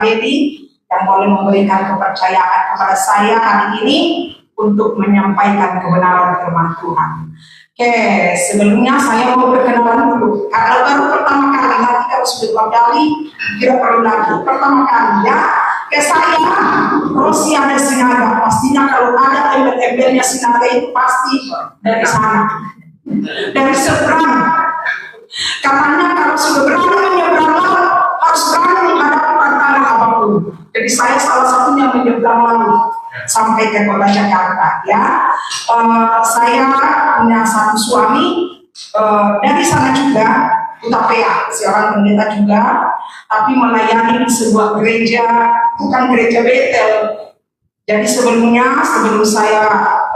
Edi yang boleh memberikan kepercayaan kepada saya hari ini untuk menyampaikan kebenaran firman Tuhan. Oke, sebelumnya saya mau berkenalan dulu. Kalau baru pertama kali, nanti kalau sudah dua kali, tidak perlu lagi. Pertama kali ya, saya Rosi ada Sinaga. Pastinya kalau ada embel-embelnya Sinaga itu pasti dari sana, dari seberang. Katanya kalau sudah berani menyeberang laut, harus berani menghadapi tantangan apapun. Jadi saya salah satunya menyeberang laut sampai ke kota Jakarta. Ya, saya punya satu suami dari sana juga, Utapea, seorang pendeta juga, tapi melayani di sebuah gereja, bukan gereja Betel. Jadi sebelum saya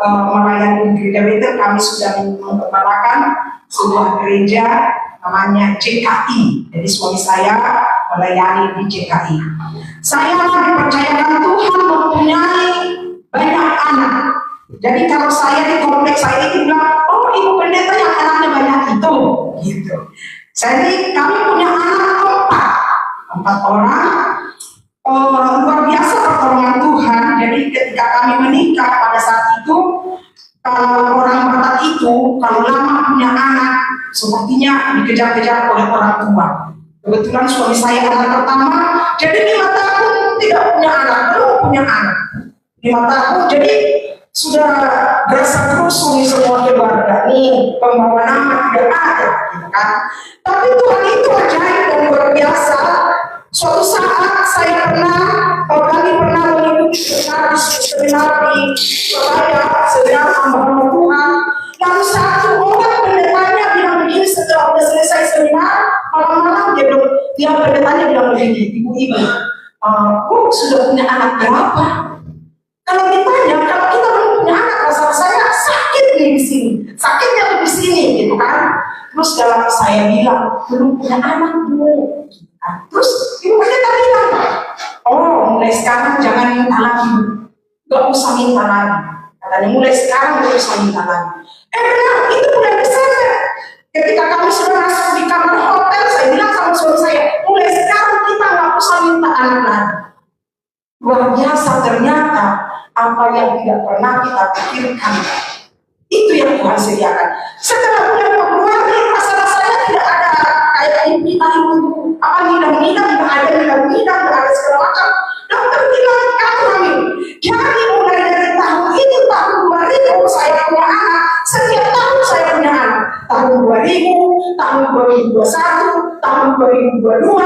melayani di gereja Betel, kami sudah mengembalakan sebuah gereja namanya JKI. Jadi suami saya melayani di JKI. Saya dipercayakan Tuhan mempunyai banyak anak. Jadi kalau saya di kompleks saya itu bilang, oh ibu pendeta yang anaknya banyak itu, gitu. Jadi kami punya anak empat orang. Luar biasa pertolongan Tuhan. Jadi ketika kami menikah pada saat itu, kalau orang Batak itu kalau lama punya anak, sepertinya dikejar-kejar oleh orang tua. Kebetulan suami saya anak pertama, jadi 5 tahun tidak punya anak, belum punya anak. 5 tahun, jadi sudah berasa terus semua keluarga. Nih, pembawa nama tidak ada, gitu kan. Tapi Tuhan itu ajaib dan luar biasa. Suatu saat saya kami pernah mengikuti seminar di Surabaya, seminar hamba Tuhan. Lalu satu orang pendetanya bilang begini setelah sudah selesai seminar, malam-malam dia pendetanya bilang begini, ibu-ibu, sudah punya anak berapa? Kalau ditanya, kalau kita belum punya anak, rasa saya sakit nih di sini, sakitnya di sini, gitu kan? Terus dalam saya bilang belum punya anak bu. Terus ibu pendeta bilang, oh mulai sekarang jangan minta lagi, gak usah minta lagi. Katanya mulai sekarang gak usah minta lagi. Benar, itu bulan Desember. Ketika kami sudah masuk di kamar hotel, saya bilang sama suami saya, mulai sekarang kita gak usah minta anak lagi. Luar biasa ternyata apa yang tidak pernah kita pikirkan, itu yang Tuhan sediakan. Setelah bulan Februari, rasa-rasanya tidak ada kayak kita ibu apa nidam-nidam, tidak ada nidam, tidak ada segala macam. Dokter bilang kamu hamil. Jadi mulai dari tahun ini, tahun 2000 saya punya anak. Setiap tahun saya punya anak. Tahun 2000, tahun 2021, tahun 2022,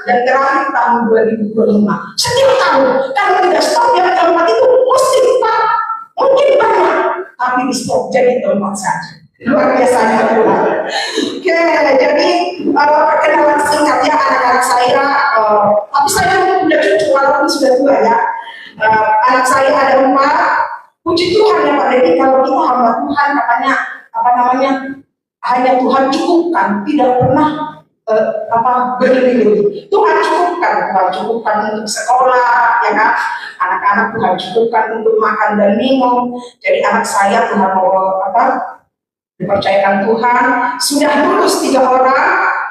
dan terakhir tahun 2025. Setiap tahun, kalau tidak stop yang keempat itu mesti Pak, mungkin banyak, tapi di stop jadi keempat saja. Luar biasa Tuhan. Oke, jadi perkenalan singkatnya anak-anak saya, tapi saya sudah cucu walaupun sudah tua ya. Anak saya ada 4. Puji Tuhan ya Pak Dedi, kalau kita hamba Tuhan katanya hanya Tuhan cukupkan, tidak pernah berlebih-lebih. Tuhan cukupkan untuk sekolah, ya kan? Anak-anak Tuhan cukupkan untuk makan dan minum. Jadi anak saya Tuhan mau dipercayakan Tuhan, sudah lulus 3 orang.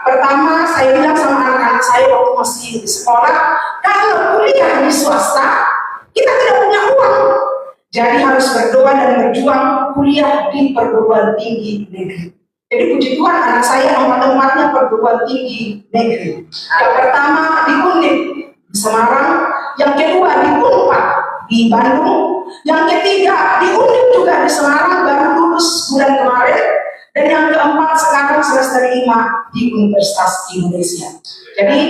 Pertama saya bilang sama anak-anak saya waktu masih di sekolah, kalau kuliah di swasta kita tidak punya uang, jadi harus berdoa dan berjuang kuliah di perguruan tinggi negeri. Jadi puji Tuhan anak saya empat-empatnya perguruan tinggi negeri. Yang pertama di Undip di Semarang, yang kedua di Unpad di Bandung, yang ketiga di Undip juga di Semarang, baru lulus bulan kemarin, dan yang keempat sekarang semester 5 di Universitas Indonesia. Jadi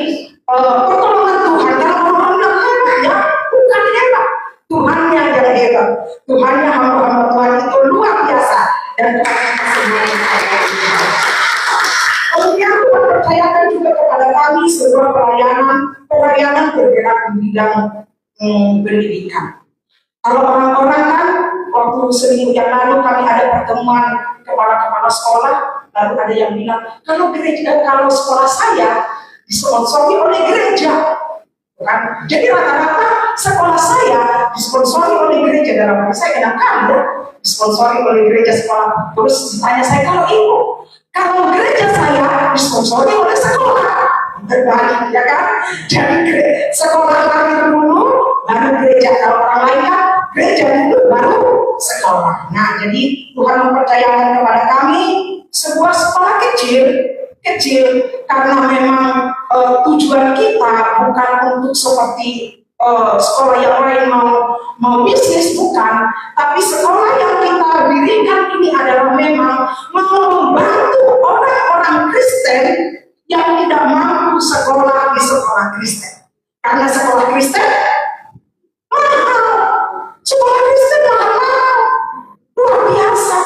pertolongan Tuhan, kalau orang bilang hebat ya, bukan hebat, Tuhannya yang hebat. Tuhannya hamba-hamba Tuhan itu luar biasa, dan Tuhan semuanya. Kemudian Tuhan percayakan juga kepada kami sebuah pelayanan bergerak di bidang pendidikan. Kalau orang-orang kan, waktu seminggu yang lalu kami ada pertemuan kepala-kepala sekolah, lalu ada yang bilang, kalau sekolah saya disponsori oleh gereja, bukan? Jadi rata-rata sekolah saya disponsori oleh gereja. Dalam hati saya kenapa ya disponsori oleh gereja sekolah? Terus ditanya saya, kalau gereja saya disponsori oleh sekolah, berbalik, ya kan? Jadi sekolah lagi dulu, baru gereja. Kalau orang lain kan gereja dulu, baru sekolah. Nah, jadi Tuhan mempercayakan kepada kami sebuah sekolah kecil karena memang tujuan kita bukan untuk seperti sekolah yang lain mau bisnis, bukan, tapi sekolah yang kita dirikan ini adalah memang mau membantu orang-orang Kristen yang tidak mampu sekolah di sekolah Kristen. Karena sekolah Kristen mahal, sekolah Kristen mahal, luar biasa.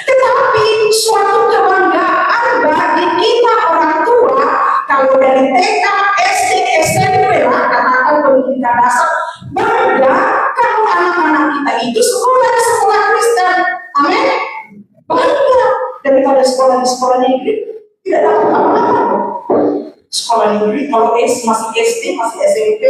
Tetapi suatu kebanggaan bagi kita orang tua kalau dari TK, SD, SMP lah, katakan pendidikan dasar, bangga kalau anak-anak kita itu sekolah di sekolah Kristen. Amin. Bangga daripada sekolah di sekolah negeri tidak dapat apa-apa. Sekolah negeri kalau masih SD, masih SMP.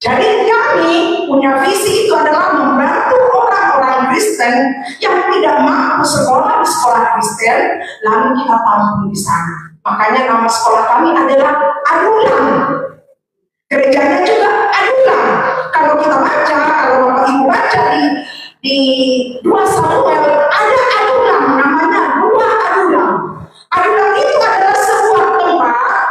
Jadi kami punya visi itu adalah membantu orang-orang Kristen yang tidak mampu sekolah di sekolah Kristen, lalu kita tampung di sana. Makanya nama sekolah kami adalah Adulam. Gerejanya juga Adulam. Kalau kita baca, kalau Bapak Ibu baca di 2 Samuel ada Adulam, namanya 2 Adulam. Adulam itu adalah sebuah tempat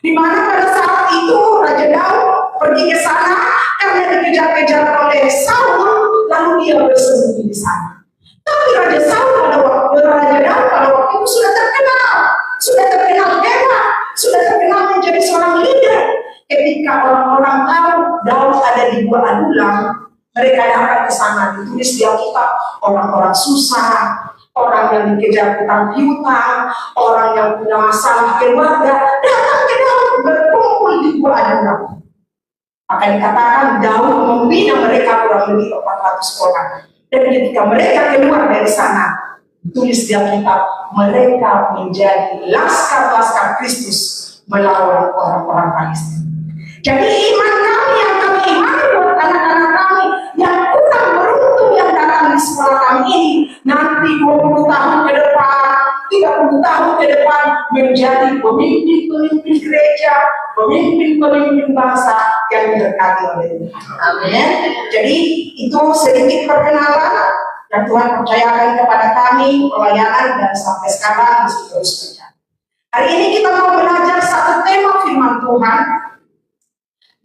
di mana pada saat itu Raja Daud pergi ke sana karena dikejar-kejar oleh Saul, lalu dia bersembunyi di sana. Tapi Raja Saul Raja Daud pada waktu itu sudah terkenal hebat, sudah terkenal menjadi seorang leader. Ketika orang-orang tahu Daud ada di 2 Adulam, mereka datang ke sana. Ditulis di Alkitab, orang-orang susah, orang yang dikejar hutang piutang, orang yang punya masalah keluarga, datang ke Daud berkumpul di 2 Adulam. Maka dikatakan Daud membina mereka kurang lebih 400 orang. Dan ketika mereka keluar dari sana, tulis di Alkitab, mereka menjadi laskar-laskar Kristus melawan orang-orang Palestina. Jadi iman kami yang kami imani buat anak-anak kami yang kurang beruntung yang datang di sekolah kami ini, nanti 20 tahun ke depan, 30 tahun ke depan menjadi pemimpin-pemimpin gereja, pemimpin-pemimpin bangsa yang diberkati oleh Tuhan. Amin. Jadi itu sedikit perkenalan yang Tuhan percayakan kepada kami pelayanan dan sampai sekarang masih terus berjalan. Hari ini kita mau belajar satu tema firman Tuhan,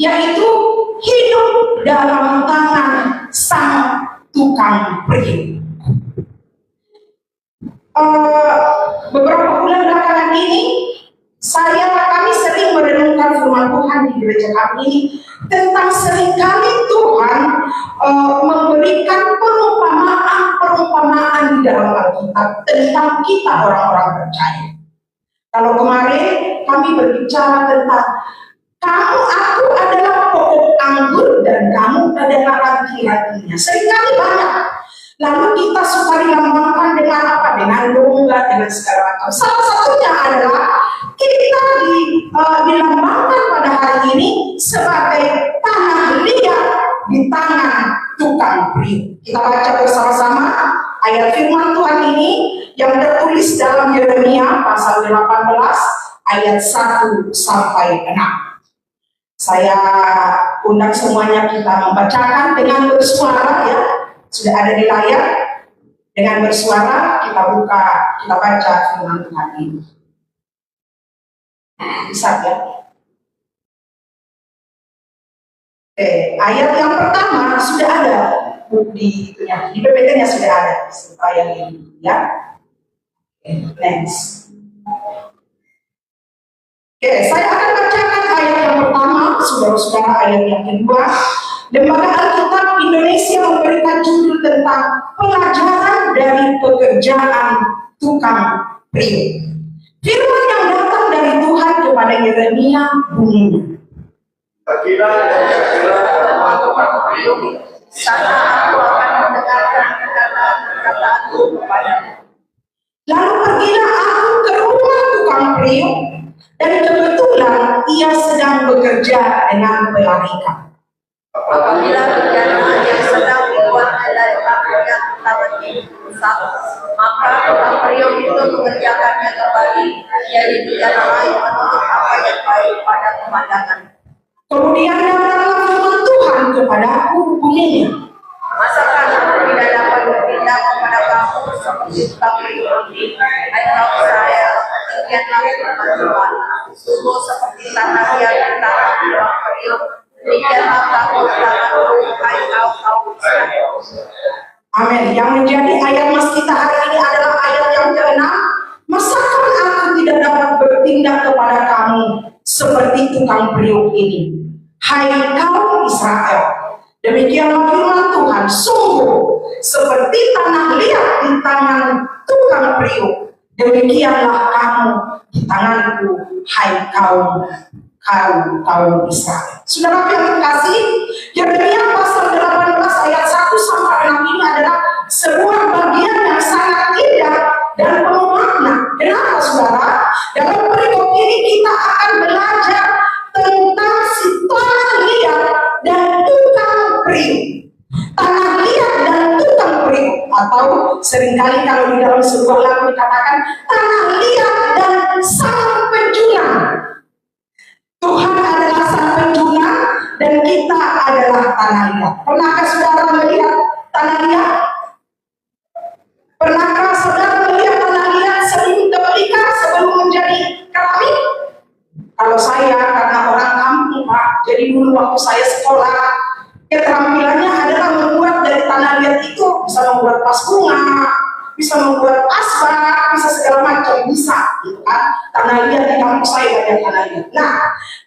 yaitu hidup dalam tangan sang tukang periuk. Beberapa bulan belakangan ini kami sering merenungkan firman Tuhan di gereja kami ini tentang seringkali Tuhan memberikan perumpamaan di dalam Alkitab tentang kita orang-orang percaya. Kalau kemarin kami berbicara tentang aku adalah pokok anggur dan kamu adalah ranting-rantingnya. Seringkali banyak. Lalu kita suka dilambangkan dengan apa? Dengan domba, dengan segala macam. Salah satunya adalah kita dilambangkan pada hari ini sebagai tanah liat di tangan tukang periuk. Kita baca bersama-sama ayat firman Tuhan ini yang tertulis dalam Yeremia pasal 18 ayat 1 sampai 6. Saya undang semuanya kita membacakan dengan bersuara, ya. Sudah ada di layar. Dengan bersuara kita buka, kita baca firman Tuhan ini. Bisa ya? Oke, ayat yang pertama sudah ada di PPT-nya sudah ada ayat ini, ya. Next. Oke, saya akan bacakan ayat yang pertama, saudara-saudara, ayat yang kedua. Lembaga Alkitab Indonesia memberikan judul tentang pelajaran dari pekerjaan tukang periuk. Firman yang datang dari Tuhan kepada Yeremia bunyinya, Pergilah dan jagalah rumah tukang periuk, sana aku akan mendengarkan perkataan-perkataanku kepadamu. lalu pergilah aku ke rumah tukang periuk, dan kebetulan ia sedang bekerja dengan pelarikan. Apabila rencana yang sedang dibuatnya dari aku yang tawati rusak, maka tukang periuk itu mengerjakannya kembali. Jadi tidak lain menurut apa yang baik pada pemandangan. Kemudian datanglah firman Tuhan kepadaku bunyinya, Masakan aku tidak dapat berpindah kepada kamu seperti tukang priuk ini. Hai kaum Israel, demikianlah firman Tuhan. Sungguh seperti tanah yang ditanam tukang priuk, demikianlah kamu tanahku, hai kaum Israel. amin. Yang menjadi ayat mas kita hari ini adalah ayat yang ke-6. Masakan aku tidak dapat bertindak kepada kamu seperti tukang priuk ini, hai kaum Israel. Demikianlah firman Tuhan, sungguh seperti tanah liat di tangan tukang priuk, demikianlah kamu di tanganku, hai kaum Israel. Saudara yang terkasih, Yeremia pasal 18 ayat 1 sampai 6 ini adalah sebuah bagian yang sangat indah dan penuh makna. Kenapa saudara? Dalam perikop ini kita akan belajar tentang si tanah liat dan tukang priuk. Tanah liat dan tukang priuk, atau seringkali kalau di dalam sebuah lagu dikatakan tanah liat dan sang penjual. Tuhan adalah sang penjual dan kita adalah tanah liat. Pernahkah saudara melihat tanah liat? Pernahkah saudara melihat tanah liat sebelum diberikan, sebelum menjadi keramik? Kalau saya karena orang kampung Pak, jadi dulu waktu saya sekolah, keterampilannya adalah membuat dari tanah liat itu bisa membuat vas bunga, bisa membuat asbak, bisa segala macam, bisa, gitu kan? Tanah liat di kampung saya banyak tanah liat. Nah,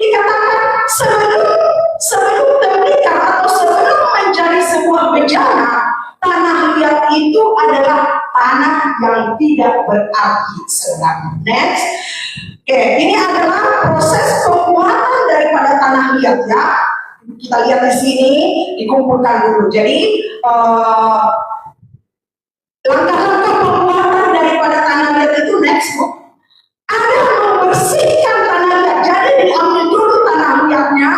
dikatakan sebelum diberikan atau sebelum menjadi sebuah bejana, tanah liat itu adalah tanah yang tidak berarti sebenarnya. Next. Oke, ini adalah proses pembuatan daripada tanah liat ya. Kita lihat di sini, dikumpulkan dulu. Jadi langkah-langkah pembuatan daripada tanah liat itu next. Ada membersihkan tanah liat. Jadi diambil dulu tanah liatnya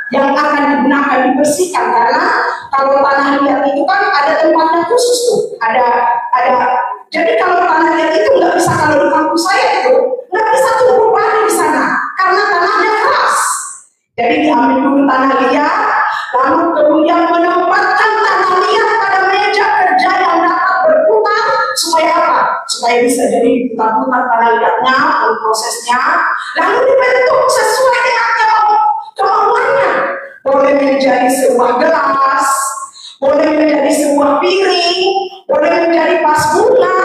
yang akan digunakan dibersihkan, karena kalau tanah liat itu kan ada tempatnya khusus tuh. Jadi kalau tanah liat itu nggak bisa, kalau di kampung saya itu nggak bisa tumbuh padi di sana karena tanahnya keras. Jadi diambil dulu tanah liat, lalu kemudian menempatkan tanah liat pada meja kerja yang dapat berputar supaya apa? Supaya bisa jadi diputar-putar tanah liatnya, prosesnya, lalu dibentuk sesuai dengan kemauannya. Boleh menjadi sebuah gelas, boleh menjadi sebuah piring, boleh menjadi vas bunga,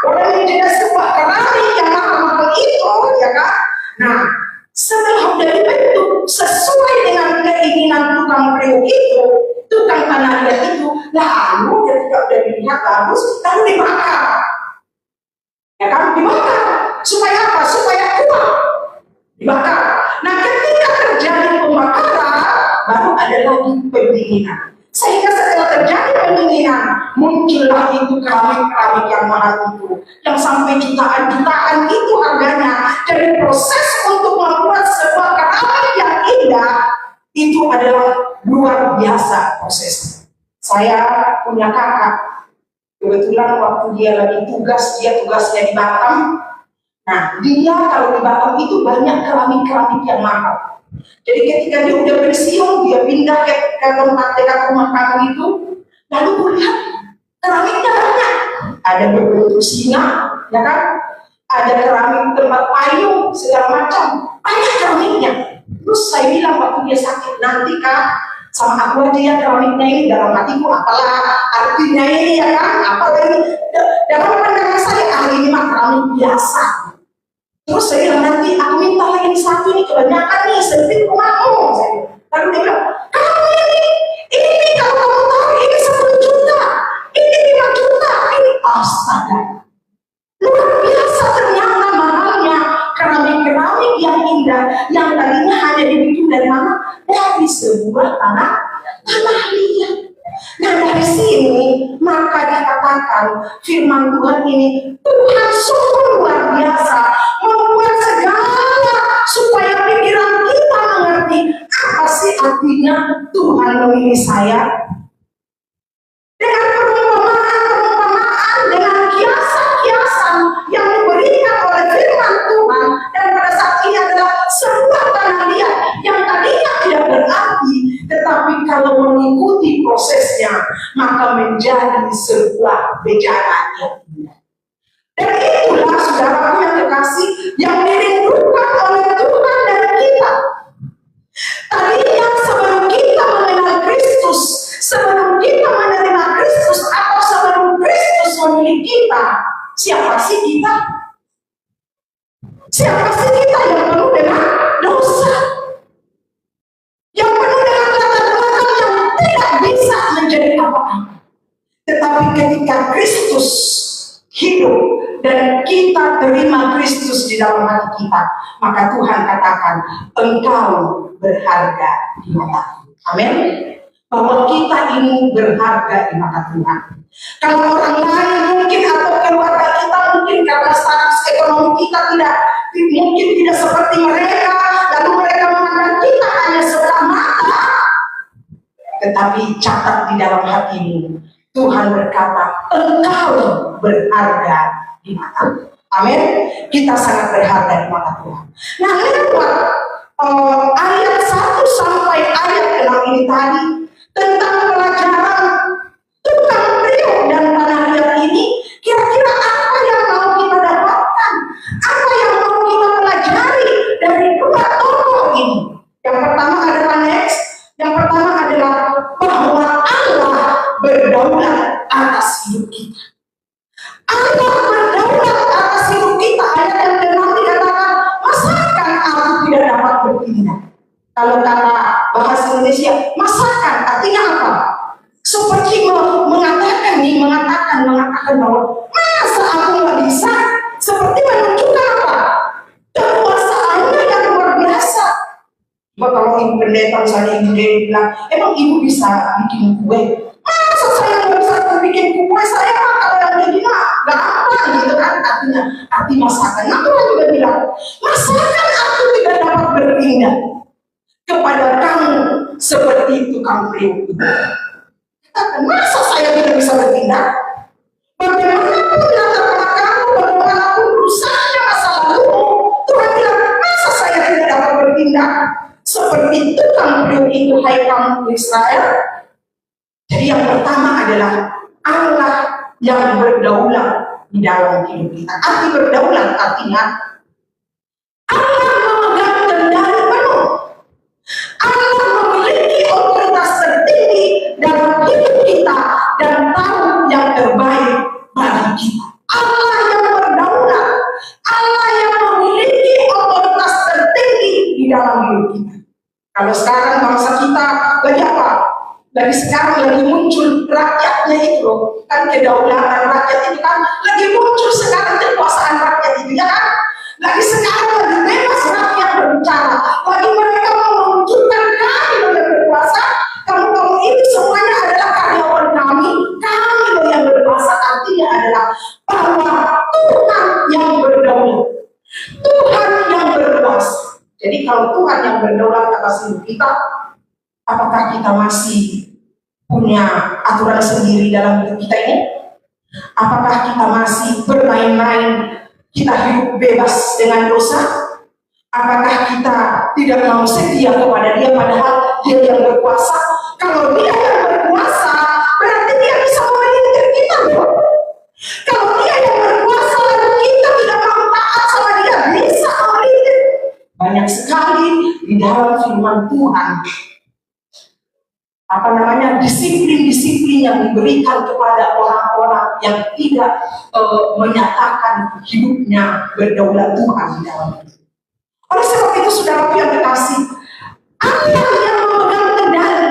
boleh menjadi sebuah keramik yang mahal-mahal itu, ya kan? Nah, setelah sudah dibentuk sesuai dengan keinginan tukang priuk itu, tukang tanah liat itu, lalu ketika sudah dilihat bagus, lalu dibakar. Ya kan? Dibakar. Supaya apa? Supaya kuat. Dibakar. Nah, ketika terjadi pembakaran, baru ada lagi pendinginan. Sehingga setelah terjadi pendinginan, muncullah itu keramik-keramik yang mahal itu, yang sampai jutaan-jutaan itu harganya. Jadi proses untuk membuat sebuah keramik yang indah itu adalah luar biasa prosesnya. Saya punya kakak, kebetulan waktu dia lagi tugasnya di Batam. Nah, dia kalau di Batam itu banyak keramik-keramik yang mahal. Jadi ketika dia udah pensiun, dia pindah ke tempat dekat rumah kami itu, lalu gue lihat keramiknya banyak. Ada berbentuk singa, ya kan? Ada keramik tempat payung, segala macam. Banyak keramiknya. Terus saya bilang waktu dia sakit, nanti Kak, sama aku aja ya keramiknya ini. Dalam hatiku, apalah artinya ini, ya kan? Apalah ini. Dalam pandangan saya, ini mah keramik biasa. Terus saya bilang, nanti aku minta lagi satu ini, kebanyakan nih, sempit rumahmu. Lalu dia bilang, kamu ini kalau kamu tahu ini 10 juta, ini 5 juta, ini astaga. Luar biasa ternyata mahalnya keramik-keramik yang indah, yang tadinya hanya dibikin dari mana? Dari sebuah tanah liat. Nah, dari sini maka dikatakan firman Tuhan ini, Tuhan sungguh luar biasa membuat segala supaya pikiran kita mengerti apa sih artinya Tuhan memilih saya. Dengan perumpamaan, dengan kiasan-kiasan yang diberikan oleh firman Tuhan, dan pada saat ini adalah sebuah tidak berarti, tetapi kalau mengikuti prosesnya, maka menjadi sebuah bejana yang indah. Dan itulah saudaraku yang terkasih, yang dirindukan oleh Tuhan dari kita. Tadinya sebelum kita mengenal Kristus, sebelum kita menerima Kristus, atau sebelum Kristus memilih kita, siapa sih kita? Siapa sih kita yang penuh dengan dosa? Yang penuh dengan latar belakang yang tidak bisa menjadi apa-apa. Tetapi ketika Kristus hidup dan kita terima Kristus di dalam hati kita, maka Tuhan katakan, engkau berharga di mata. Amin. Bahwa kita ini berharga di mata Tuhan. Kalau orang lain mungkin atau keluarga kita mungkin karena status ekonomi kita mungkin tidak seperti mereka, lalu mereka memandang kita hanya sebelah mata. Tetapi catat di dalam hatimu, Tuhan berkata, engkau berharga di mata. Amin. Kita sangat berharga di mata Tuhan. Nah, lewat ayat 1 sampai ayat 6 ini tadi tentang pelajaran tukang priuk dan penarian ini, kira-kira apa yang mau kita dapatkan? Apa yang mau kita pelajari dari dua tokoh ini? Yang pertama adalah yang pertama adalah bahwa Allah berdaulat atas hidup kita. Allah berdaulat atas hidup kita. Ayat yang ke-6 dikatakan, masakan aku tidak dapat bertindak. Kalau kata bahasa Indonesia, masakan artinya apa? Seperti mengatakan bahwa masa aku nggak bisa, seperti menunjukkan apa? Kekuasaannya yang luar biasa. Kalau ibu pendeta misalnya ibu Dewi bilang, emang ibu bisa bikin kue? Masa saya nggak bisa bikin kue? Saya kalau yang begini nggak apa gitu kan? Arti masakan. Nah Tuhan juga bilang, masakan aku tidak dapat bertindak kepada kamu seperti tukang priuk. Masa saya tidak bisa bertindak? Bagaimanapun latar belakangmu, bagaimanapun rusaknya masa lalu, Tuhan bilang, masa saya tidak dapat bertindak seperti tukang priuk itu, hai kamu Israel? Jadi yang pertama adalah Allah yang berdaulat di dalam hidup kita. Arti berdaulat artinya Allah memegang kendali penuh. Allah memiliki otoritas tertinggi dalam hidup kita dan tahu yang terbaik bagi kita. Allah yang berdaulat, Allah yang memiliki otoritas tertinggi di dalam hidup kita. Kalau sekarang bangsa kita lagi apa? Lagi muncul rakyatnya itu loh, kan kedaulatan rakyat itu kan lagi muncul sekarang, kekuasaan rakyat itu ya kan? Sekarang lagi bebas rakyat berbicara, lagi mereka mau menunjukkan kami loh yang berkuasa, kamu ini semuanya adalah karyawan kami loh yang berkuasa. Artinya adalah bahwa Tuhan yang berdaulat, Tuhan yang berkuasa. Jadi kalau Tuhan yang berdaulat atas hidup kita, apakah kita masih punya aturan sendiri dalam hidup kita ini? Apakah kita masih bermain-main, kita hidup bebas dengan dosa? Apakah kita tidak mau setia kepada Dia padahal Dia yang berkuasa? Kalau Dia yang berkuasa, berarti Dia bisa memelintir kita loh. Kalau Dia yang berkuasa lalu kita tidak mau taat sama Dia, bisa memelintir. Banyak sekali di dalam firman Tuhan disiplin-disiplin yang diberikan kepada orang-orang yang tidak menyatakan hidupnya berdaulat Tuhan di dalam hidup. Oleh sebab itu saudara yang terkasih, Allah yang memegang kendali.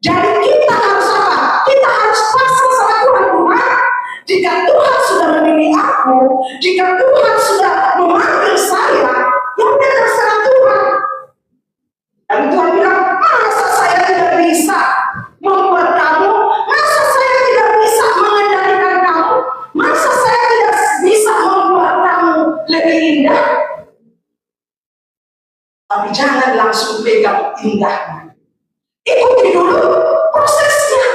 Jadi kita harus apa? Kita harus pasrah sama Tuhan. Jika Tuhan sudah memilih aku, jika Tuhan sudah memanggil saya, ya udah terserah Tuhan. Dan Tuhan bilang, masa saya tidak bisa membuat kamu, masa saya tidak bisa mengendalikan kamu, masa saya tidak bisa membuat kamu lebih indah. Tapi jangan langsung pegang indahnya, ikuti dulu prosesnya.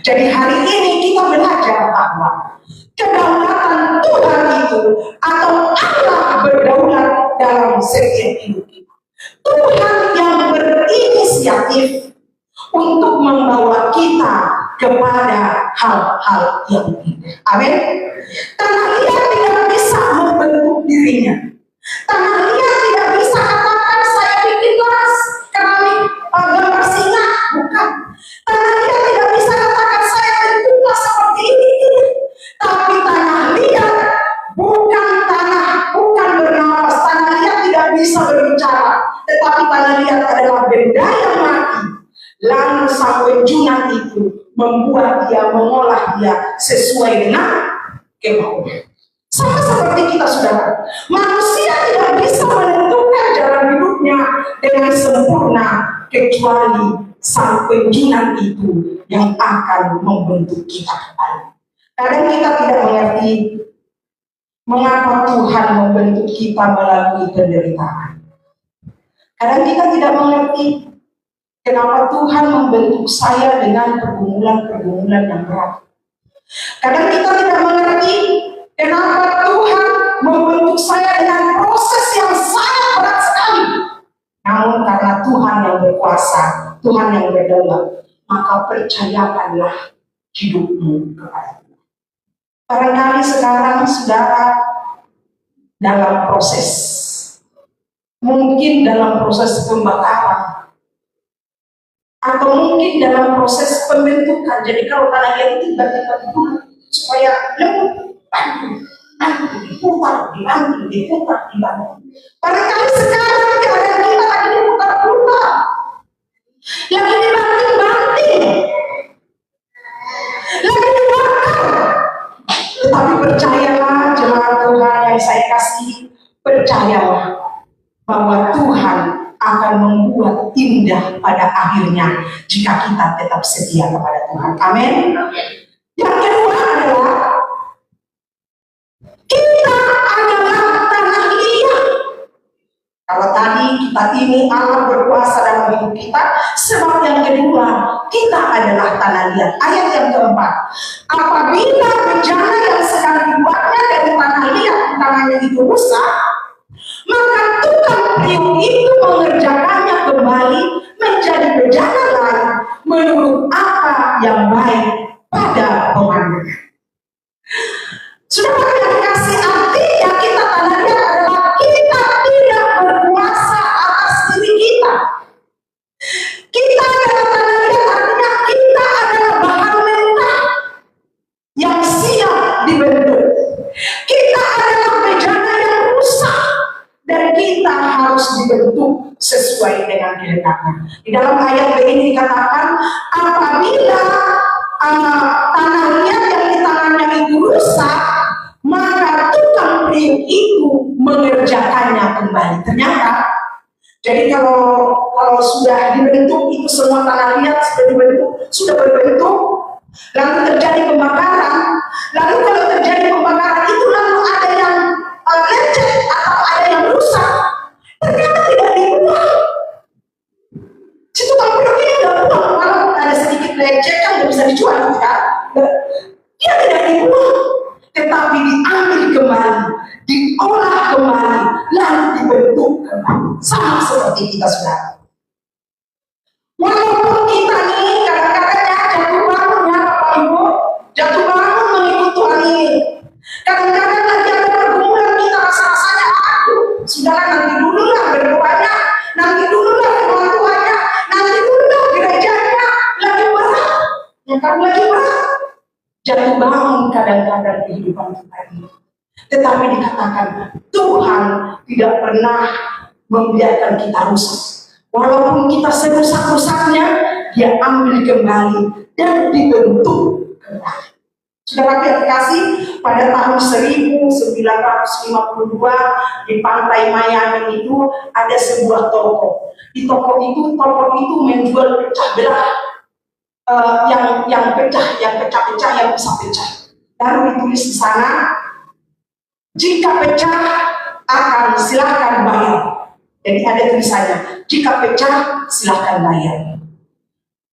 Jadi hari ini kita belajar bahwa kedaulatan Tuhan itu atau Allah berdaulat dalam setiap hidup kita. Tuhan yang berinisiatif inisiatif untuk membawa kita kepada hal-hal yang indah. Amin. Tanah liat tidak bisa membentuk dirinya. Tanah liat tidak bisa katakan saya bikinlah keramik gambar singa, bukan. Tanah liat tidak bisa katakan saya bentuklah seperti ini. Tapi tanah liat bukan bernapas. Tanah liat tidak bisa berbicara, tetapi tanah liat adalah benda yang mati. Lalu sang penjinak itu membuat dia, mengolah dia sesuai dengan kemauan. Sama seperti kita, saudara. Manusia tidak bisa menentukan jalan hidupnya dengan sempurna kecuali sang penjinak itu yang akan membentuk kita kembali. Kadang kita tidak mengerti mengapa Tuhan membentuk kita melalui penderitaan. Kadang kita tidak mengerti kenapa Tuhan membentuk saya dengan pergumulan-pergumulan yang berat. Kadang kita tidak mengerti kenapa Tuhan membentuk saya dengan proses yang sangat berat sekali. Namun karena Tuhan yang berkuasa, Tuhan yang berdaulat, maka percayakanlah hidupmu kepada Tuhan. Barangkali sekarang saudara dalam proses, mungkin dalam proses pembakaran, atau mungkin dalam proses pembentukan. Jadi kalau tanah liat itu tiba-tiba supaya lembut, diputar. Barangkali sekarang keadaan kita lagi diputar-putar, lagi dibanting-banting, lagi dibakar. Tetapi percayalah jemaat Tuhan yang saya kasih, percayalah bahwa Tuhan akan membuat indah pada akhirnya jika kita tetap setia kepada Tuhan. Amin. Yang kedua adalah kita adalah tanah liat. Kalau tadi kita ini Allah berkuasa dalam hidup kita, sebab yang kedua kita adalah tanah liat. Ayat yang keempat, apabila bejana yang sedang dibuatnya dari tanah liat di tangannya itu rusak, maka tukang priuk itu mengerjakannya kembali menjadi bejana lain menurut apa yang baik pada pemandangan. Sudah yang dikasih, artinya kita tanah liat adalah kita tidak berkuasa atas diri kita. Kita adalah tanah liat, artinya kita adalah bahan mentah yang siap dibentuk. Kita adalah bejana yang rusak dan kita harus dibentuk sesuai dengan kehendaknya. Di dalam ayat ini dikatakan, apabila tanah liat yang di tangannya itu rusak, maka tukang priuk itu mengerjakannya kembali. Ternyata, jadi kalau sudah dibentuk itu semua tanah liat sudah berbentuk, lalu terjadi pembakaran, lalu kalau terjadi pembakaran itu lalu ada yang lecet atau ada yang rusak, ternyata tidak dibuang. Si tukang priuk ini nggak buang, kalau ada sedikit lecet kan nggak bisa dijual, kan? Dia tidak dibuang, tetapi diambil kembali, diolah kembali, lalu dibentuk kembali. Sama seperti kita, saudara. Walaupun kita ini kadang-kadang jatuh bangun, ya Bapak Ibu, jatuh bangun mengikut Tuhan ini. Kadang-kadang lagi ada pergumulan kita rasa-rasanya, saudara nanti dulu lah berdoanya, nanti dulu lah firman Tuhannya, nanti dulu lah gerejanya, lagi berat, ya kan lagi berat. Jatuh bangun kadang-kadang kehidupan kita ini. Tetapi dikatakan Tuhan tidak pernah membiarkan kita rusak. Walaupun kita serusak-rusaknya, dia ambil kembali dan dibentuk kembali. Saudara yang kasih, pada tahun 1952 di pantai Miami itu ada sebuah toko. Di toko itu menjual pecah belah, yang pecah-pecah, yang bisa pecah. Lalu ditulis di sana, jika pecah akan silahkan bayar. Jadi ada tulisannya, jika pecah silahkan bayar.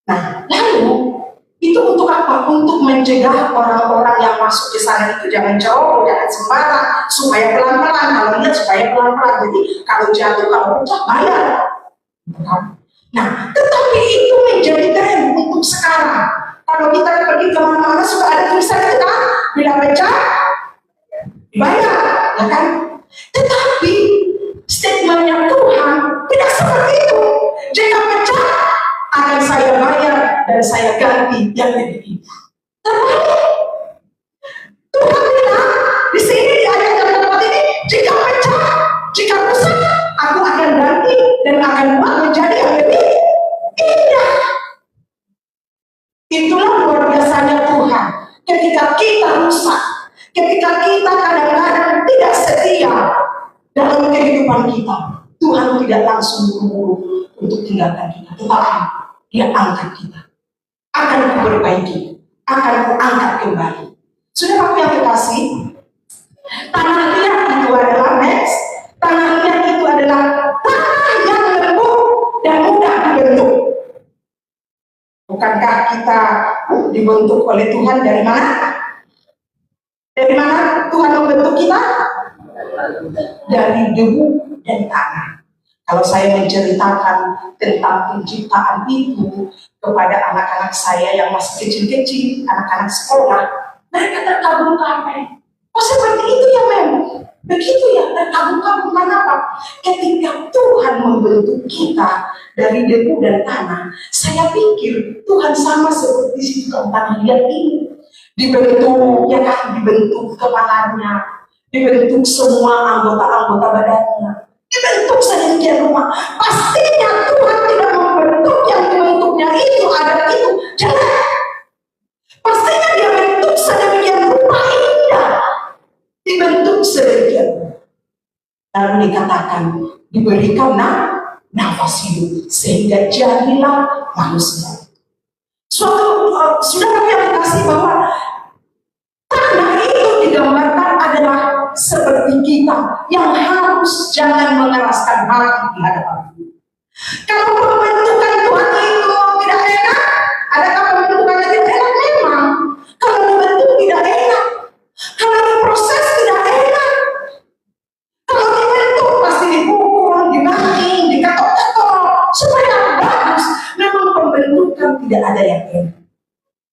Nah, lalu itu untuk apa? Untuk mencegah orang-orang yang masuk di sana itu jangan ceroboh, jangan sembarang, supaya pelan-pelan. Kalau lihat supaya pelan-pelan. Jadi kalau jatuh, kalau pecah bayar. Nah, tetapi itu menjadi tren untuk sekarang. Kalau kita pergi kemana-mana suka ada tulisan itu kan, bila pecah dibayar, ya kan? Tetapi statementnya Tuhan tidak seperti itu. Jika pecah akan saya bayar dan saya ganti yang lebih indah. Terbalik. Tuhan bilang di sini di ayat yang keempat ini, jika pecah, jika rusak, aku akan ganti dan akan buat menjadi yang lebih indah. Itulah luar biasanya Tuhan. Ketika kita rusak, ketika kita kadang-kadang tidak setia dalam kehidupan kita, Tuhan tidak langsung buru-buru untuk tinggalkan kita, tetapi Dia angkat kita. Akan kuperbaiki, akan kuangkat kembali. Saudara yang kekasih, tanah liat itu adalah next. Tanah liat itu adalah tanah yang lembut dan mudah dibentuk. Bukankah kita dibentuk oleh Tuhan dari mana? Dari mana Tuhan membentuk kita? Dari debu dan tanah. Kalau saya menceritakan tentang penciptaan itu kepada anak-anak saya yang masih kecil-kecil, anak-anak sekolah, mereka terkagum-kagum. Oh seperti itu ya Mem? Begitu ya, terkagum-kagum. Kenapa? Ketika Tuhan membentuk kita dari debu dan tanah, saya pikir Tuhan sama seperti situ tanah liat ini. Dibentuk, ya kan? Dibentuk kepalanya, dibentuk semua anggota-anggota badannya, dibentuk sedemikian rupa. Pastinya Tuhan tidak membentuk yang dibentuknya itu ada itu jelek. Pastinya Dia bentuk sedemikian rupa indah, dibentuk sedemikian. Lalu dikatakan diberikan nafas hidup sehingga jadilah manusia. Suatu saudara yang dikasih bahwa tanah itu digambarkan adalah seperti kita yang harus jangan mengeraskan hati di hadapan Tuhan. Kalau pembentukan Tuhan itu tidak enak, adakah pembentukannya tidak enak? Memang. Kalau dibentuk tidak enak, kalau diproses tidak enak, kalau dibentuk pasti dipukul, dibanting, diketok-ketok supaya bagus. Memang pembentukan tidak ada yang enak.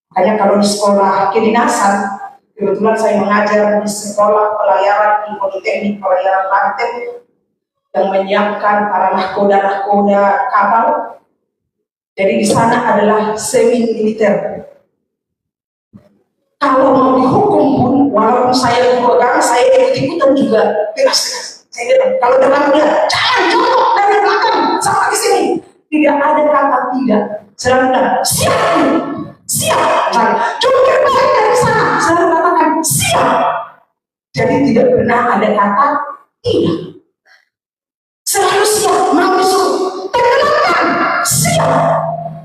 Makanya kalau di sekolah kedinasan, kebetulan saya mengajar di sekolah pelayaran di Politeknik Pelayaran Banten yang menyiapkan para nahkoda kapal. Jadi di sana adalah semi militer. Kalau mau dihukum pun, walaupun saya dipegang, saya ikut-ikutan juga keras-keras. Saya bilang, kalau depan dia, jangan jatuh dari belakang sampai ke sini. Tidak ada kata tidak. Selalu bilang, siap, siap. Jungkir balik dari sana, selalu katakan siap. Jadi tidak pernah ada kata tidak. Selalu siap, mau disuruh tenggelamkan, siap.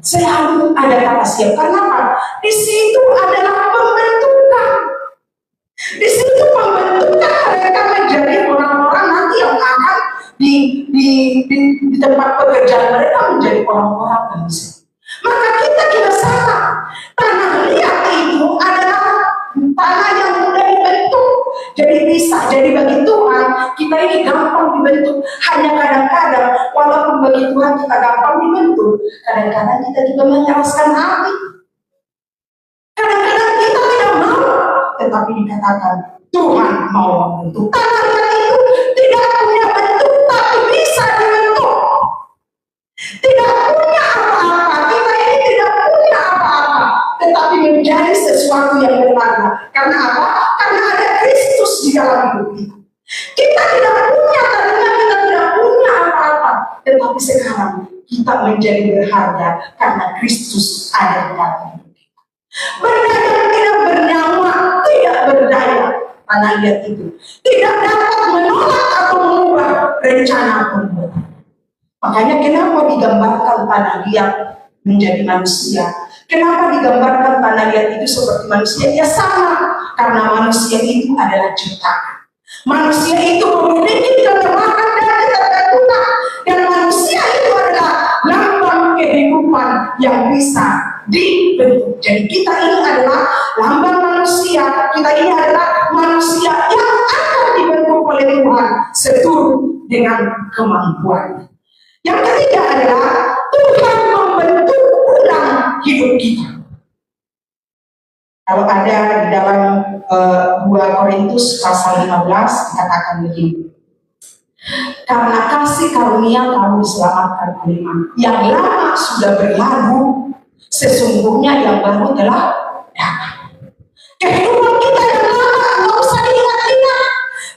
Selalu ada kata siap. Karena apa? Di situ adalah pembentukan. Di situ pembentukan mereka menjadi orang-orang nanti yang akan di tempat pekerjaan mereka menjadi orang-orang bangsa. Maka kita juga sama. Tanah liat itu adalah tanah yang mudah dibentuk. Jadi bisa, jadi bagi Tuhan kita ini gampang dibentuk. Hanya kadang-kadang walaupun bagi Tuhan kita gampang dibentuk, kadang-kadang kita juga mengeraskan hati. Kadang-kadang kita tidak mau, tetapi dikatakan Tuhan mau membentuk. Tanah liat itu tidak punya bentuk, tapi bisa dibentuk. Tidak punya apa-apa, kita ini tidak punya apa-apa, tetapi menjadi sesuatu yang bermakna. Karena apa? Karena ada Kristus di dalam hidup kita. Kita tidak punya, tadinya kita tidak punya apa-apa, tetapi sekarang kita menjadi berharga karena Kristus ada di dalam hidup kita. Benda yang tidak bernyawa, tidak berdaya, tanah liat itu tidak dapat menolak atau mengubah rencana pembuatan. Makanya kenapa digambarkan tanah liat menjadi manusia? Kenapa digambarkan tanah liat itu seperti manusia? Ya sama, karena manusia itu adalah ciptaan. Manusia itu memiliki kelemahan dan ketergantungan, dan manusia itu adalah lambang kehidupan yang bisa dibentuk. Jadi kita ini adalah lambang manusia, kita ini adalah manusia yang akan dibentuk oleh Tuhan seturut dengan kemampuannya. Yang ketiga adalah Tuhan membentuk ulang hidup kita. Kalau ada di dalam 2 Korintus pasal 15 dikatakan begini. Karena kasih karunia kamu diselamatkan oleh Iman. Yang lama sudah berlalu, sesungguhnya yang baru telah datang. Kehidupan kita yang lama nggak usah diingat-ingat.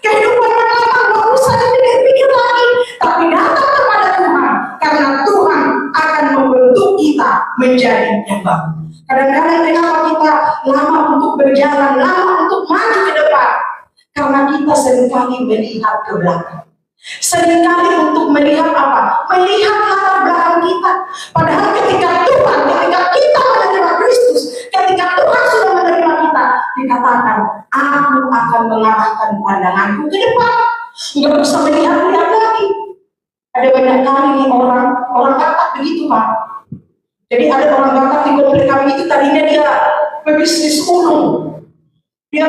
Kehidupan yang lama nggak usah dipikir-pikir lagi. Tapi datang kepada Tuhan, karena Tuhan akan membentuk kita menjadi yang baru. Kadang-kadang kenapa kita lama untuk berjalan, lama untuk maju ke depan? Karena kita seringkali melihat ke belakang. Seringkali untuk melihat apa? Melihat latar belakang kita. Padahal ketika kita menerima Kristus, ketika Tuhan sudah menerima kita, dikatakan, aku akan mengarahkan pandanganku ke depan. Nggak usah melihat-lihat lagi. Ada banyak kali nih orang Batak begitu, Pak. Jadi ada orang Batak di komplek kami itu tadinya dia berbisnis gunung. Dia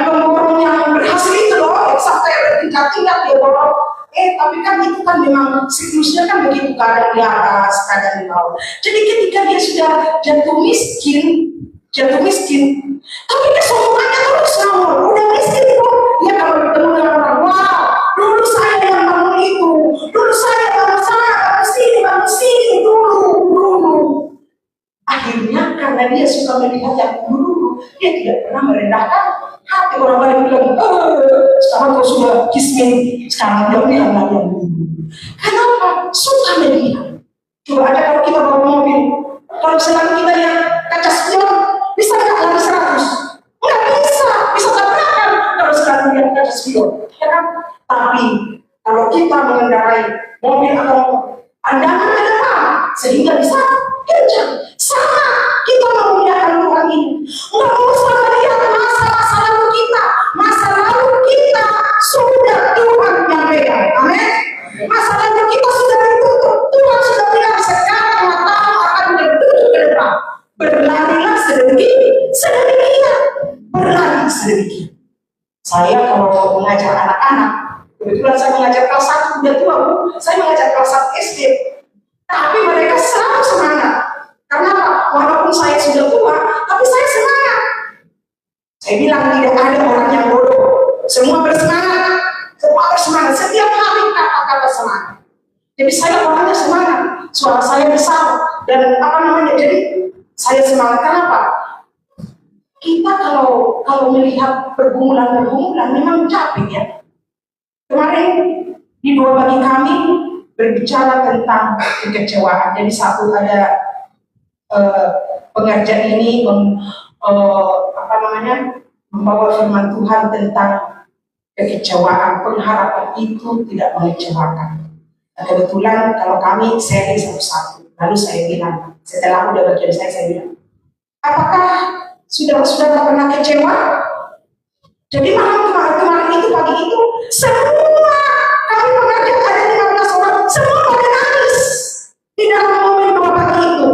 pemborong yang berhasil itu loh, sampai bertingkat-tingkat dia borong. Tapi kan itu kan memang siklusnya kan begitu, kadang di atas, kadang di bawah. Jadi ketika dia sudah jatuh miskin, tapi kesombongannya terus ngawur. Udah miskin itu, dia kalau bertemu dengan orang, wow, dulu saya yang bangun itu, dulu saya bangun sana, bangun sini, dulu. Akhirnya karena dia suka melihat yang dulu, dia tidak pernah merendahkan hati orang lain. Bilang, sekarang kau sudah kismin, sekarang dia bilang lagi yang dulu. Kenapa? Suka melihat. Coba aja kalau kita bawa mobil, kalau selalu kita yang kaca spion, bisa nggak lari 100? Nggak bisa tabrakan kalau selalu yang kaca spion, ya kan? Tapi kalau kita mengendarai mobil atau pandangan ke depan, sehingga bisa kencang. Sama kita memuliakan Tuhan ini. Nggak usah melihat masa lalu kita. Masa lalu kita sudah Tuhan yang pegang. Amin. Masa lalu kita sudah ditutup. Tuhan sudah bilang sekarang matamu akan ditutup ke depan. Berlarilah sedemikian. Berlari sedemikian. Saya kalau mengajar anak-anak, kebetulan saya mengajar kelas 1 udah tua, Bu. Saya mengajar kelas 1 SD. Tapi mereka selalu semangat. Karena walaupun saya sudah tua, tapi saya semangat. Saya bilang tidak ada orang yang bodoh. Semua bersemangat. Setiap hari kata-kata semangat. Jadi saya orangnya semangat. Suara saya besar. Dan jadi saya semangat. Kenapa? Kita kalau melihat pergumulan memang capek ya. Kemarin di 2 bagi kami berbicara tentang kekecewaan. Jadi satu ada pengajar ini membawa firman Tuhan tentang kekecewaan, pengharapan itu tidak mengecewakan. Nah, kebetulan kalau kami sharing satu-satu, lalu saya bilang, setelah udah bagian saya bilang, apakah sudah pernah kecewa? Jadi malam kemarin itu, pagi itu, semua kami pengajar ada 15 orang, semua pada nangis di dalam momen pagi itu.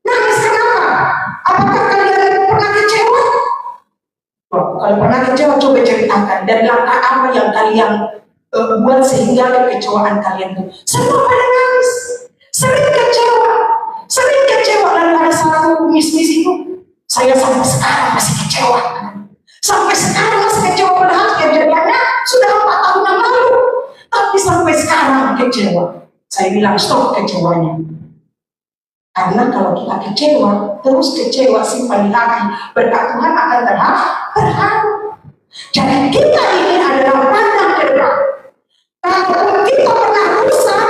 Nangis kenapa? Apakah kalian pernah kecewa? Kalau pernah kecewa, coba ceritakan. Dan langkah apa yang kalian buat sehingga kekecewaan kalian itu? Semua pada nangis. Sering kecewa. Lalu ada satu miss itu. Saya sampai sekarang masih kecewa. Padahal kejadiannya sudah 4 tahun yang lalu. Tapi sampai sekarang kecewa. Saya bilang stop kecewanya. Karena kalau kita kecewa, terus kecewa simpan di hati, berkat Tuhan akan terharu. Jadi kita ini adalah pandang ke depan. Kalau kita pernah rusak,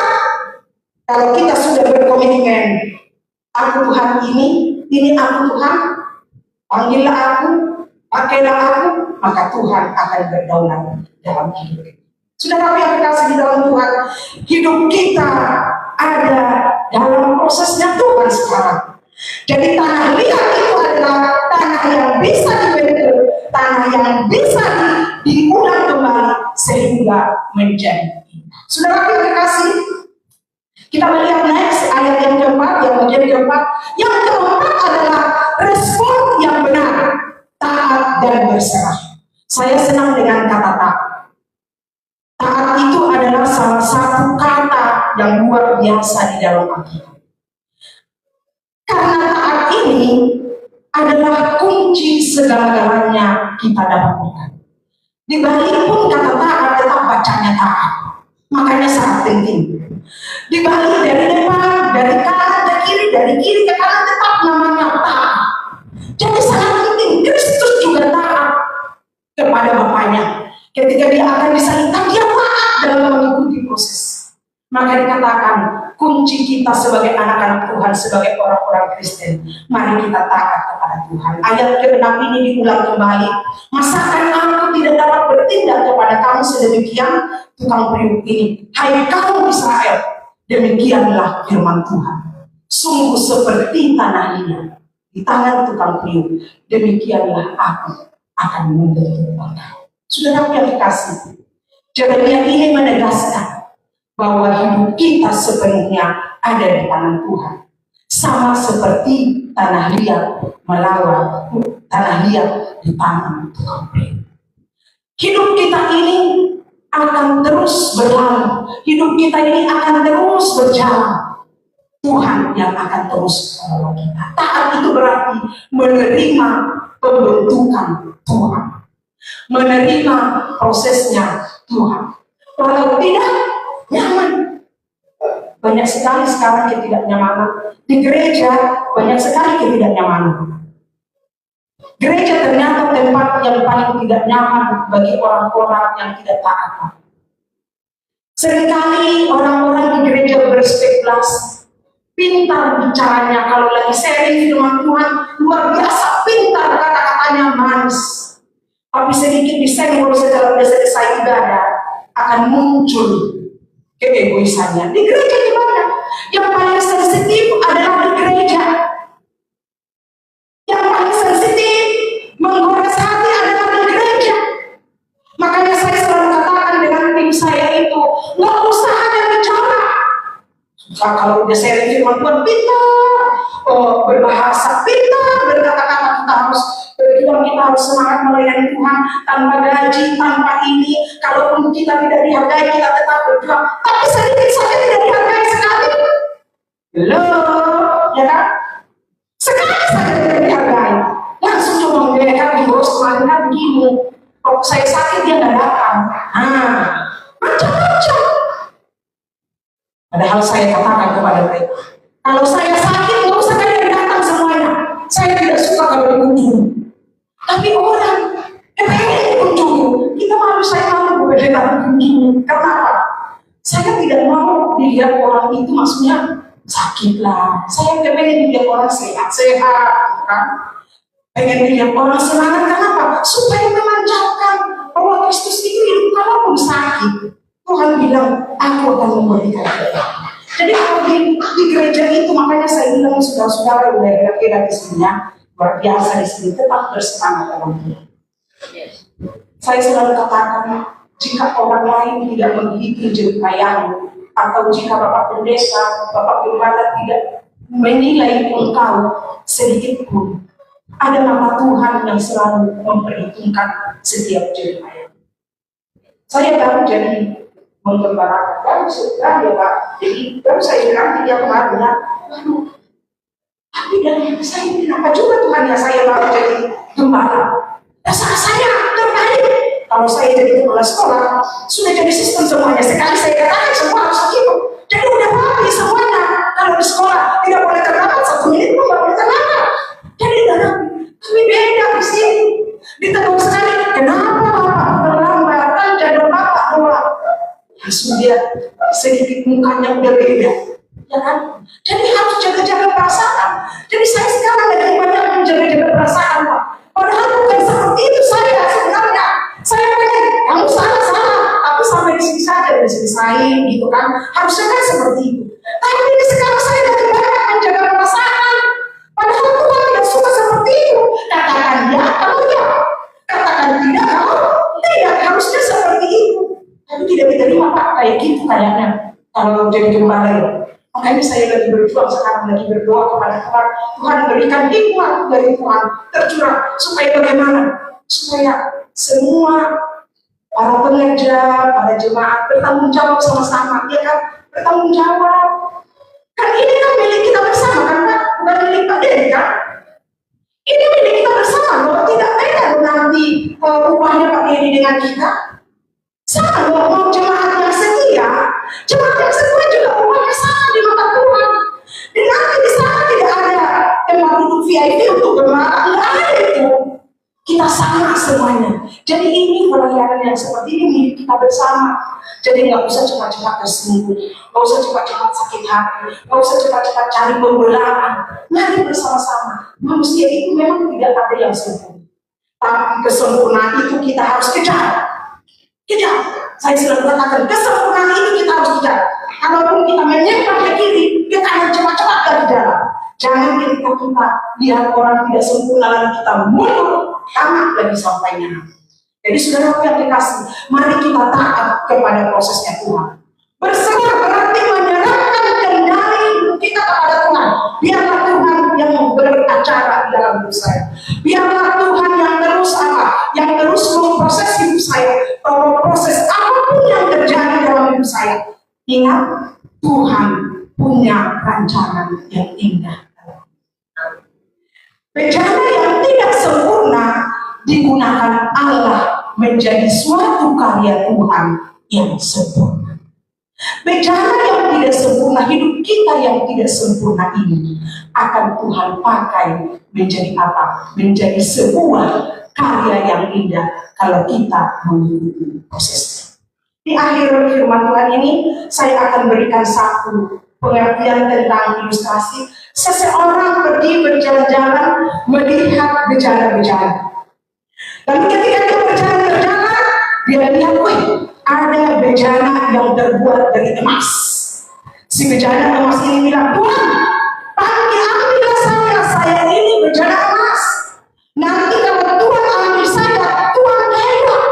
kalau kita sudah berkomitmen, aku Tuhan ini aku Tuhan, panggillah aku, pakailah aku, maka Tuhan akan berdaulat dalam hidup kita. Saudara yang dikasihi di dalam Tuhan, hidup kita ada dalam prosesnya Tuhan sekarang. Jadi tanah liat itu adalah tanah yang bisa dibentuk, tanah yang bisa diulang kembali sehingga menjadi indah. Saudara yang dikasihi, kita melihat next ayat yang keempat, yang menjadi keempat. Yang keempat adalah respon yang benar, taat dan berserah. Saya senang dengan kata taat. Taat itu adalah salah satu kata yang luar biasa di dalam Alkitab. Karena taat ini adalah kunci segala-galanya kita dapatkan. Di balik pun kata taat tetap bacanya taat. Makanya sangat penting. Di balik dari depan, dari kanan ke kiri, dari kiri ke kanan tetap namanya taat. Jadi sangat penting. Kristus juga taat kepada Bapaknya. Ketika dia akan disalibkan, dia taat dalam mengikuti proses. Maka dikatakan kunci kita sebagai anak-anak Tuhan, sebagai orang-orang Kristen, mari kita taat kepada Tuhan. Ayat ke-6 ini diulang kembali. Masakan aku tidak dapat bertindak kepada kamu sedemikian, tukang periuk ini. Hai kamu Israel, demikianlah firman Tuhan. Sungguh seperti tanah liat di tangan tukang periuk, demikianlah aku akan membentuk engkau. Saudara yang dikasihi, Yeremia ini menegaskan bahwa hidup kita sepenuhnya ada di tangan Tuhan. Sama seperti tanah liat melawan tanah liat di tangan tukang periuk. Hidup kita ini akan terus berlalu. Hidup kita ini akan terus berjalan. Tuhan yang akan terus menolong kita. Taat itu berarti menerima pembentukan Tuhan. Menerima prosesnya Tuhan. Kalau tidak, nyaman. Banyak sekali sekarang ketidaknyamanan. Di gereja banyak sekali ketidaknyamanan. Gereja ternyata tempat yang paling tidak nyaman bagi orang-orang yang tidak taat. Seringkali orang-orang di gereja berspekulasi, pintar bicaranya. Kalau lagi sharing firman Tuhan, luar biasa pintar, kata-katanya manis. Tapi sedikit disenggol secara selesai ibadah, akan muncul keegoisannya. Di gereja gimana? Yang paling sensitif adalah di gereja. Yang paling sensitif menggores hati adalah di gereja. Makanya saya selalu katakan dengan tim saya itu, nggak usah ada bicara. Susah kalau udah sharing firman Tuhan, pintar, berbahasa pintar, berkata-kata kita harus berjuang, kita harus semangat melayani Tuhan tanpa gaji, tanpa ini. Kalaupun kita tidak dihargai, kita tetap berjuang. Tapi sedikit saja tidak dihargai sekali. Ya kan? Sekali saja tidak dihargai. Langsung coba memberikan di bos kemarin begini. Kalau saya sakit dia nggak datang. Macam-macam. Padahal saya katakan kepada mereka, kalau saya sakit nggak usah kalian datang semuanya. Saya tidak suka kalau dikunjungi. Tapi orang pengen dikunjungi, kita malu, saya malu bukan datang dikunjungi. Kenapa? Saya tidak mau dilihat orang itu maksudnya sakit lah. Saya pengen dilihat orang sehat-sehat, kan? Pengen dilihat orang semangat. Kenapa? Supaya memanjatkan bahwa Kristus itu hidup kalaupun sakit. Tuhan bilang, aku akan memberikan kita. Jadi kalau di gereja itu, makanya saya bilang saudara-saudara yang kira-kira di sini ya, luar biasa di sini, tetap bersemangat dalam Tuhan. Saya selalu katakan, jika orang lain tidak menggigit jeripayahmu, atau jika Bapak Pendeta, Bapak Gembala tidak menilai engkau sedikit pun, ada nama Tuhan yang selalu memperhitungkan setiap jeripayah. Saya baru jadi menggembalakan, baru sudah ya Pak, jadi baru saya bilang dia kemarin ya, tapi dari saya kenapa juga Tuhan ya saya baru jadi gembala. Dasar saya terbaik. Kalau saya jadi kepala sekolah, sudah jadi sistem semuanya. Sekali saya katakan semua harus begitu. Jadi udah rapi semuanya. Kalau di sekolah tidak boleh terlambat 1 menit pun nggak boleh terlambat. Jadi udah rapi. Tapi beda di sini. Ditegur sekali. Kenapa Bapak terlambat? Kan jadi Bapak doang. Langsung dia sedikit mukanya udah beda. Ya kan? Jadi harus jaga-jaga perasaan. Jadi saya sekarang lagi banyak menjaga-jaga perasaan Pak. Padahal bukan seperti itu saya sebenarnya. Saya pengen, kamu salah, tapi sampai di sini saja diselesain gitu kan. Harusnya kan seperti itu. Tapi ini sekarang saya lagi banyak menjaga perasaan. Padahal Tuhan tidak suka seperti itu. Katakan ya, kalau ya. Katakan tidak, kalau tidak. Harusnya seperti itu. Tapi tidak diterima Pak, kayak gitu kayaknya. Kalau jadi gembala ya. Makanya saya lagi berjuang sekarang, lagi berdoa kepada Tuhan. Tuhan berikan hikmat dari Tuhan tercurah. Supaya bagaimana? Supaya semua para pengajar, para jemaat bertanggung jawab sama-sama, ya kan? bertanggung jawab. Kan ini kan milik kita bersama kan Pak, bukan milik Pak Dedi kan? Ini milik kita bersama, kalau tidak beda nanti upahnya Pak Dedi dengan kita. Sama mau jemaat yang setia, jemaat yang setia juga upahnya sama di mata Tuhan. Dan nanti di sana tidak ada tempat duduk VIP untuk bermarah, nggak ada itu. Kita sama semuanya. Jadi ini pelayanan yang seperti ini milik kita bersama. Jadi nggak usah cepat-cepat tersinggung, nggak usah cepat-cepat sakit hati, nggak usah cepat-cepat cari pembelaan. Mari bersama-sama. Manusia itu memang tidak ada yang sempurna. Tapi kesempurnaan itu kita harus kejar. Kejar. Saya selalu katakan kesempurnaan itu kita harus kejar. Kalaupun kita menyimpang ke kiri, kita harus cepat-cepat dari jalan. Jangan ketika kita lihat orang tidak sempurna lalu kita mundur, tamat lagi sampainya. Jadi saudara yang dikasih, mari kita taat kepada prosesnya Tuhan. Berserah berarti menyerahkan kendali hidup kita kepada Tuhan. Biarlah Tuhan yang beracara di dalam hidup saya. Biarlah Tuhan yang terus yang terus memproses hidup saya. Proses apapun yang terjadi dalam hidup saya. Ingat, Tuhan punya rancangan yang indah. Bejana yang tidak sempurna digunakan Allah menjadi suatu karya Tuhan yang sempurna. Bejana yang tidak sempurna, hidup kita yang tidak sempurna ini akan Tuhan pakai menjadi apa? Menjadi sebuah karya yang indah kalau kita mengikuti prosesnya. Di akhir firman Tuhan ini, saya akan berikan satu pengertian tentang ilustrasi. Seseorang pergi berjalan-jalan melihat bejana-bejana. Lalu ketika dia berjalan-jalan, dia lihat, ada bejana yang terbuat dari emas. Si bejana emas ini bilang, Tuhan, panggil ambillah saya ini bejana emas. Nanti kalau Tuhan ambil saya, Tuhan hebat.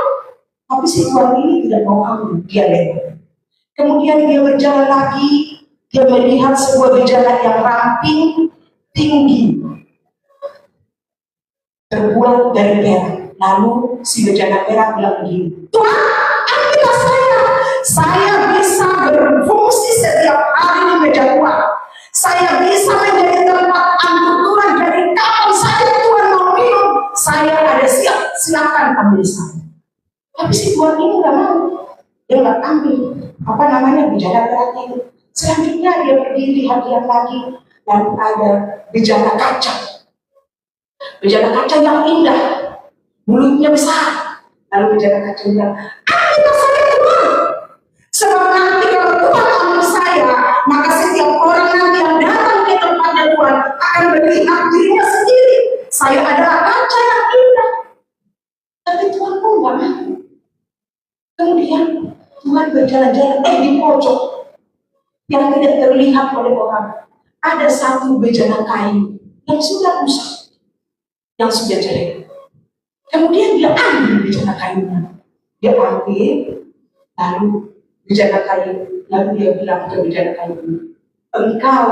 Tapi si Tuhan ini tidak mau ambil, dia lewat. Kemudian dia berjalan lagi, dia melihat sebuah bejana yang ramping, tinggi, terbuat dari perak. Lalu si bejana perak bilang begini, Tuhan, ambillah saya bisa berfungsi setiap hari di meja Tuhan. Saya bisa menjadi tempat angkut Tuhan. Jadi kapan saja Tuhan mau minum, saya ada siap, silakan ambil saya. Tapi si Tuhan ini nggak mau, dia nggak ambil bejana perak itu. Selanjutnya dia pergi lihat-lihat lagi, lalu ada bejana kaca. Bejana kaca yang indah, mulutnya besar. Lalu bejana kaca bilang, ambillah saya Tuhan. Sebab nanti kalau Tuhan ambil saya, maka setiap orang nanti yang datang ke tempatnya Tuhan akan melihat dirinya sendiri. Saya adalah kaca yang indah. Tapi Tuhan pun nggak mau. Kemudian Tuhan berjalan-jalan di pojok yang tidak terlihat oleh orang. Ada satu bejana kayu yang sudah rusak, yang sudah jelek. Kemudian dia ambil bejana kayunya. Dia ambil, lalu bejana kayu, lalu dia bilang ke bejana kayu, engkau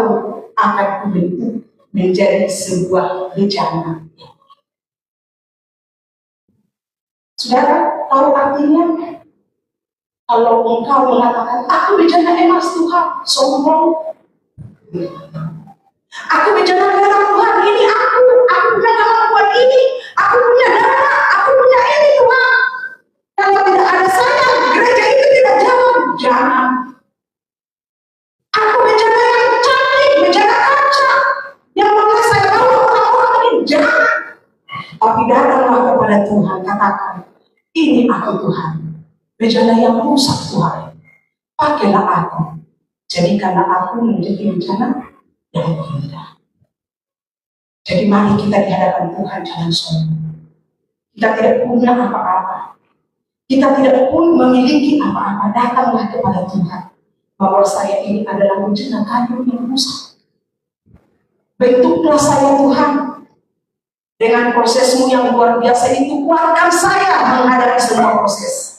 akan kubentuk menjadi sebuah bejana. Saudara tahu artinya? Kalau engkau mengatakan, aku bejana emas Tuhan, sombong. Aku bejana perak Tuhan, ini aku punya kemampuan ini, aku punya dana, aku punya ini Tuhan. Kalau tidak ada saya, gereja itu tidak jalan. Jangan. Aku bejana yang cantik, bejana kaca, yang boleh saya tahu orang-orang ini, jangan. Tapi datanglah kepada Tuhan, katakan, ini aku Tuhan. Bejana yang rusak Tuhan, pakailah aku, jadikanlah aku menjadi bejana yang indah. Jadi mari kita di hadapan Tuhan jangan sombong. Kita tidak punya apa-apa, kita tidak pun memiliki apa-apa. Datanglah kepada Tuhan, bahwa saya ini adalah bejana kayu yang rusak. Bentuklah saya Tuhan, dengan prosesmu yang luar biasa itu, kuatkan saya menghadapi semua proses.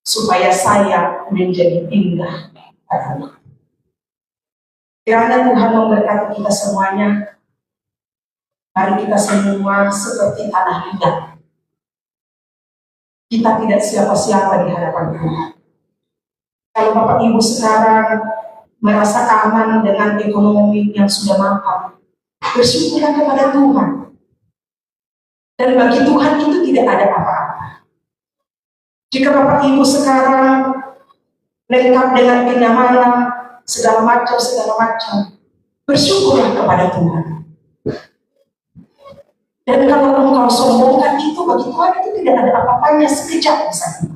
Supaya saya menjadi indah padamu. Kiranya Tuhan memberkati kita semuanya. Mari kita semua seperti tanah liat. Kita tidak siapa-siapa di hadapan Tuhan. Kalau Bapak Ibu sekarang merasa aman dengan ekonomi yang sudah mapan, bersyukurlah kepada Tuhan. Dan bagi Tuhan itu tidak ada apa-apa. Jika Bapak Ibu sekarang lengkap dengan kenyamanan, segala macam, bersyukurlah kepada Tuhan. Dan kalau engkau sombongkan itu, bagi Tuhan itu tidak ada apa-apanya, sekejap saja.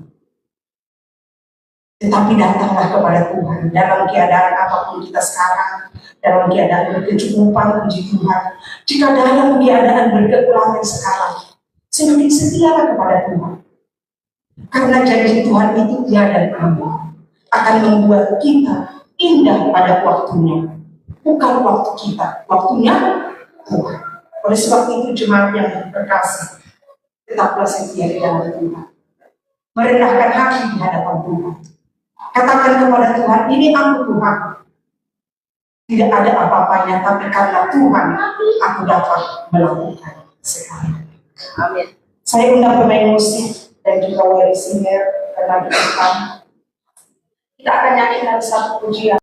Tetapi datanglah kepada Tuhan dalam keadaan apapun kita sekarang, dalam keadaan berkecukupan, puji Tuhan. Jika dalam keadaan berkekurangan sekarang, setialah kepada Tuhan. Karena janji Tuhan itu tiada temu, akan membuat kita indah pada waktunya. Bukan waktu kita, waktunya Tuhan. Oleh sebab itu jemaat yang terkasih, tetaplah setia di dalam Tuhan. Merendahkan hati di hadapan Tuhan. Katakan kepada Tuhan, ini aku Tuhan. Tidak ada apa-apanya, tapi karena Tuhan aku dapat melakukan sekarang. Amin. Saya undang pemain musik dan juga wali singer karena kita akan nyanyikan satu pujian.